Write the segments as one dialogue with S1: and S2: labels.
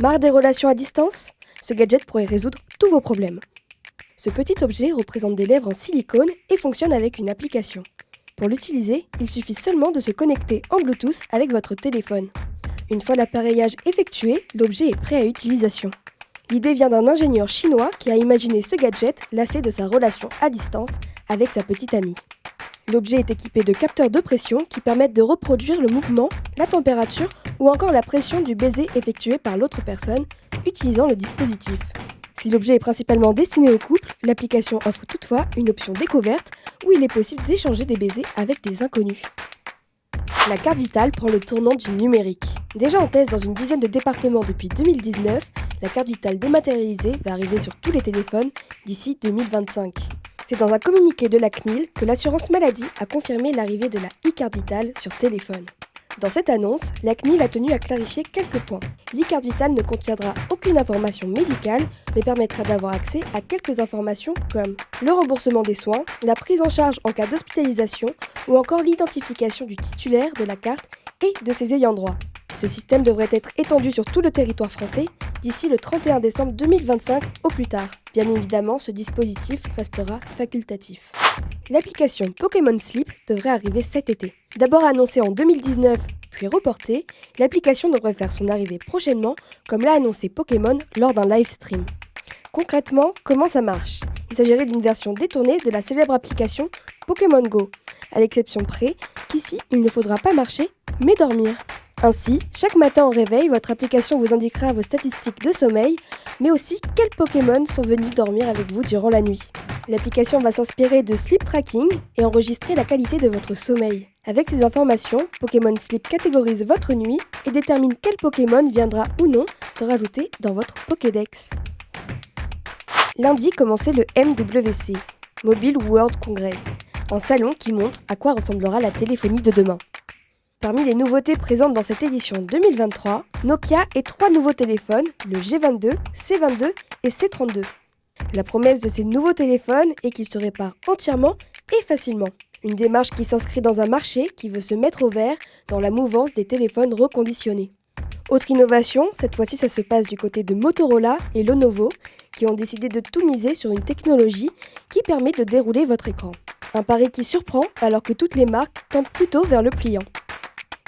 S1: Marre des relations à distance? Ce gadget pourrait résoudre tous vos problèmes. Ce petit objet représente des lèvres en silicone et fonctionne avec une application. Pour l'utiliser, il suffit seulement de se connecter en Bluetooth avec votre téléphone. Une fois l'appareillage effectué, l'objet est prêt à utilisation. L'idée vient d'un ingénieur chinois qui a imaginé ce gadget lassé de sa relation à distance avec sa petite amie. L'objet est équipé de capteurs de pression qui permettent de reproduire le mouvement, la température ou encore la pression du baiser effectué par l'autre personne utilisant le dispositif. Si l'objet est principalement destiné au couple, l'application offre toutefois une option découverte où il est possible d'échanger des baisers avec des inconnus. La carte vitale prend le tournant du numérique. Déjà en test dans une dizaine de départements depuis 2019, la carte vitale dématérialisée va arriver sur tous les téléphones d'ici 2025. C'est dans un communiqué de la CNIL que l'assurance maladie a confirmé l'arrivée de la e-carte vitale sur téléphone. Dans cette annonce, la CNIL a tenu à clarifier quelques points. L'e-carte vitale ne contiendra aucune information médicale, mais permettra d'avoir accès à quelques informations comme le remboursement des soins, la prise en charge en cas d'hospitalisation ou encore l'identification du titulaire de la carte et de ses ayants droit. Ce système devrait être étendu sur tout le territoire français d'ici le 31 décembre 2025 au plus tard. Bien évidemment, ce dispositif restera facultatif. L'application Pokémon Sleep devrait arriver cet été. D'abord annoncée en 2019, puis reportée, l'application devrait faire son arrivée prochainement, comme l'a annoncé Pokémon lors d'un live stream. Concrètement, comment ça marche? Il s'agirait d'une version détournée de la célèbre application Pokémon Go, à l'exception près qu'ici, il ne faudra pas marcher, mais dormir. Ainsi, chaque matin au réveil, votre application vous indiquera vos statistiques de sommeil, mais aussi quels Pokémon sont venus dormir avec vous durant la nuit. L'application va s'inspirer de Sleep Tracking et enregistrer la qualité de votre sommeil. Avec ces informations, Pokémon Sleep catégorise votre nuit et détermine quel Pokémon viendra ou non se rajouter dans votre Pokédex. Lundi commençait le MWC, Mobile World Congress, un salon qui montre à quoi ressemblera la téléphonie de demain. Parmi les nouveautés présentes dans cette édition 2023, Nokia et 3 nouveaux téléphones, le G22, C22 et C32. La promesse de ces nouveaux téléphones est qu'ils se réparent entièrement et facilement. Une démarche qui s'inscrit dans un marché qui veut se mettre au vert dans la mouvance des téléphones reconditionnés. Autre innovation, cette fois-ci ça se passe du côté de Motorola et Lenovo qui ont décidé de tout miser sur une technologie qui permet de dérouler votre écran. Un pari qui surprend alors que toutes les marques tentent plutôt vers le pliant.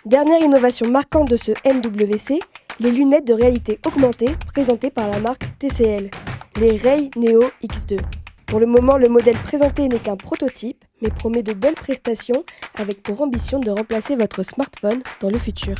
S1: Dernière innovation marquante de ce MWC, les lunettes de réalité augmentée présentées par la marque TCL, les Ray Neo X2. Pour le moment, le modèle présenté n'est qu'un prototype, mais promet de belles prestations avec pour ambition de remplacer votre smartphone dans le futur.